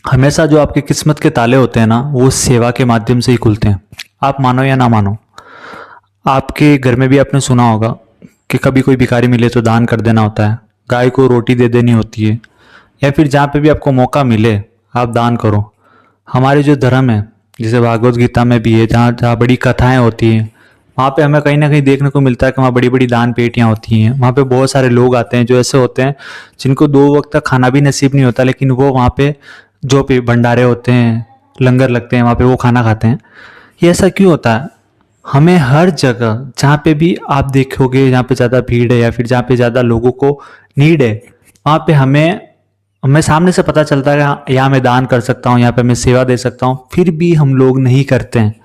हमेशा जो आपकी किस्मत के ताले होते हैं ना, वो सेवा के माध्यम से ही खुलते हैं। आप मानो या ना मानो, आपके घर में भी आपने सुना होगा कि कभी कोई भिखारी मिले तो दान कर देना होता है, गाय को रोटी दे देनी होती है, या फिर जहाँ पे भी आपको मौका मिले आप दान करो। हमारे जो धर्म है, जैसे भागवत गीता में भी है, जहाँ जहाँ बड़ी कथाएं होती हैं, वहाँ पे हमें कहीं ना कहीं देखने को मिलता है कि वहाँ बड़ी बड़ी दान पेटियाँ होती हैं। वहाँ पे बहुत सारे लोग आते हैं जो ऐसे होते हैं जिनको 2 वक्त तक खाना भी नसीब नहीं होता, लेकिन वो वहाँ पे जो भी भंडारे होते हैं, लंगर लगते हैं, वहाँ पे वो खाना खाते हैं। ये ऐसा क्यों होता है? हमें हर जगह जहाँ पे भी आप देखोगे, जहाँ पे ज़्यादा भीड़ है या फिर जहाँ पे ज़्यादा लोगों को नीड है, वहाँ पे हमें हमें सामने से पता चलता है कि हाँ, यहाँ मैं दान कर सकता हूँ, यहाँ पे मैं सेवा दे सकता हूँ, फिर भी हम लोग नहीं करते हैं।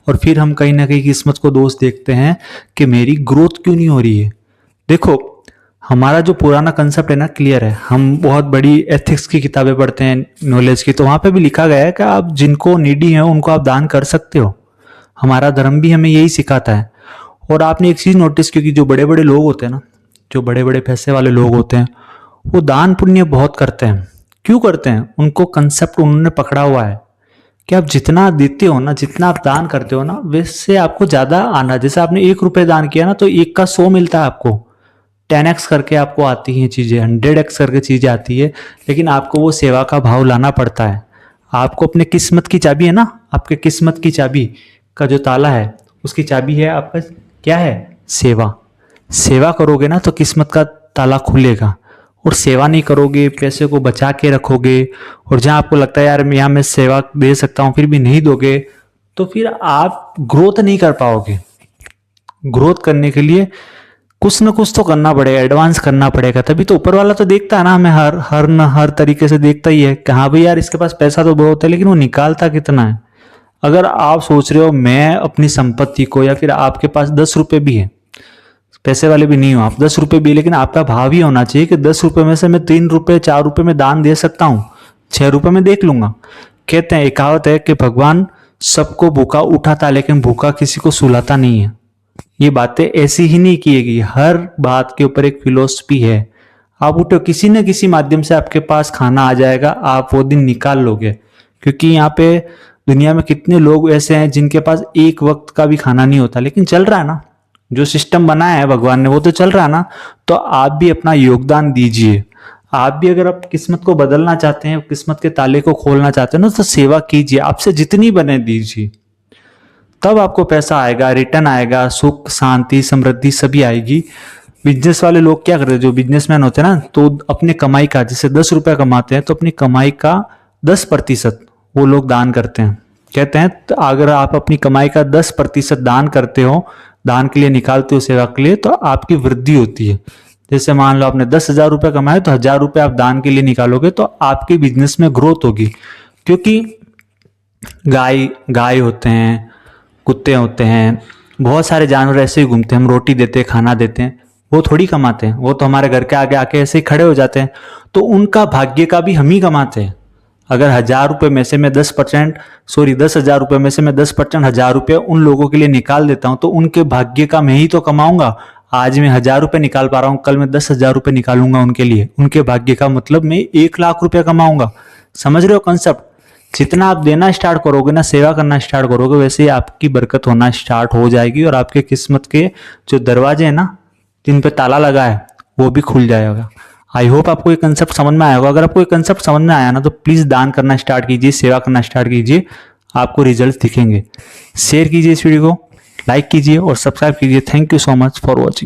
और फिर हम कहीं ना कहीं किस्मत को दोष देखते हैं कि मेरी ग्रोथ क्यों नहीं हो रही है। देखो, हमारा जो पुराना कंसेप्ट है ना, क्लियर है। हम बहुत बड़ी एथिक्स की किताबें पढ़ते हैं, नॉलेज की, तो वहाँ पे भी लिखा गया है कि आप जिनको नीडी हैं उनको आप दान कर सकते हो। हमारा धर्म भी हमें यही सिखाता है। और आपने एक चीज़ नोटिस की कि जो बड़े बड़े लोग होते हैं ना, जो बड़े बड़े पैसे वाले लोग होते हैं, वो दान पुण्य बहुत करते हैं। क्यों करते हैं? उनको कंसेप्ट उन्होंने पकड़ा हुआ है कि आप जितना देते हो ना, जितना आप दान करते हो ना, वैसे आपको ज्यादा आना। जैसे आपने 1 रुपये दान किया ना, तो 1 का 100 मिलता है आपको। 10x करके आपको आती हैं चीजें, 100x करके चीजें आती है, लेकिन आपको वो सेवा का भाव लाना पड़ता है। आपको अपने किस्मत की चाबी है ना, आपके किस्मत की चाबी का जो ताला है, उसकी चाबी है आपका, क्या है? सेवा। सेवा करोगे ना तो किस्मत का ताला खुलेगा। और सेवा नहीं करोगे, पैसे को बचा के रखोगे, और जहां आपको लगता है यार यहाँ मैं सेवा दे सकता हूँ, फिर भी नहीं दोगे, तो फिर आप ग्रोथ नहीं कर पाओगे। ग्रोथ करने के लिए कुछ ना कुछ तो करना पड़ेगा, एडवांस करना पड़ेगा, तभी तो ऊपर वाला तो देखता है ना हमें, हर तरीके से देखता ही है कि हाँ भाई यार इसके पास पैसा तो बहुत है, लेकिन वो निकालता कितना है। अगर आप सोच रहे हो मैं अपनी संपत्ति को, या फिर आपके पास 10 रुपए भी है, पैसे वाले भी नहीं हो आप, 10 रुपए भी, लेकिन आपका भाव ही होना चाहिए कि 10 रुपए में से मैं 3 रुपए 4 रुपए में दान दे सकता हूँ, 6 रुपए में देख लूंगा। कहते हैं, एक कहावत है कि भगवान सबको भूखा उठाता लेकिन भूखा किसी को सुलाता नहीं है। ये बातें ऐसी ही नहीं की गई, हर बात के ऊपर एक फिलोसफी है। आप उठो, किसी न किसी माध्यम से आपके पास खाना आ जाएगा, आप वो दिन निकाल लोगे। क्योंकि यहाँ पे दुनिया में कितने लोग ऐसे हैं जिनके पास 1 वक्त का भी खाना नहीं होता, लेकिन चल रहा है ना, जो सिस्टम बनाया है भगवान ने वो तो चल रहा है ना। तो आप भी अपना योगदान दीजिए। आप भी अगर आप किस्मत को बदलना चाहते हैं, किस्मत के ताले को खोलना चाहते हैं ना, तो सेवा कीजिए, आपसे जितनी बने दीजिए, तब आपको पैसा आएगा, रिटर्न आएगा, सुख शांति समृद्धि सभी आएगी। बिजनेस वाले लोग क्या करते हैं, जो बिजनेसमैन होते हैं ना, तो अपने कमाई का, जैसे 10 रुपया कमाते हैं तो अपनी कमाई का 10% वो लोग दान करते हैं। कहते हैं तो अगर आप अपनी कमाई का 10% दान करते हो, दान के लिए निकालते हो, सेवा के लिए, तो आपकी वृद्धि होती है। जैसे मान लो आपने 10,000 रुपये कमाए, तो 1,000 रुपये आप दान के लिए निकालोगे तो आपके बिजनेस में ग्रोथ होगी। क्योंकि गाय गाय होते हैं, कुत्ते होते हैं, बहुत सारे जानवर ऐसे ही घूमते हैं, हम रोटी देते हैं, खाना देते हैं, वो थोड़ी कमाते हैं, वो तो हमारे घर के आगे आके ऐसे ही खड़े हो जाते हैं। तो उनका भाग्य का भी हम ही कमाते हैं। अगर 1,000 रुपये में से मैं 10%, सॉरी 10,000 रुपये में से मैं 10% 1,000 रुपये उन लोगों के लिए निकाल देता हूँ, तो उनके भाग्य का मैं ही तो कमाऊंगा। आज मैं 1,000 रुपये निकाल पा रहा हूँ, कल मैं 10,000 रुपये निकालूंगा उनके लिए, उनके भाग्य का मतलब मैं 1,00,000 रुपये कमाऊंगा। समझ रहे हो कंसेप्ट? जितना आप देना स्टार्ट करोगे ना, सेवा करना स्टार्ट करोगे, वैसे ही आपकी बरकत होना स्टार्ट हो जाएगी, और आपके किस्मत के जो दरवाजे हैं ना, जिन पे ताला लगा है, वो भी खुल जाएगा। आई होप आपको ये कंसेप्ट समझ में आया होगा। अगर आपको ये कंसेप्ट समझ में आया ना, तो प्लीज दान करना स्टार्ट कीजिए, सेवा करना स्टार्ट कीजिए, आपको रिजल्ट दिखेंगे। शेयर कीजिए इस वीडियो को, लाइक कीजिए और सब्सक्राइब कीजिए। Thank you so much for watching.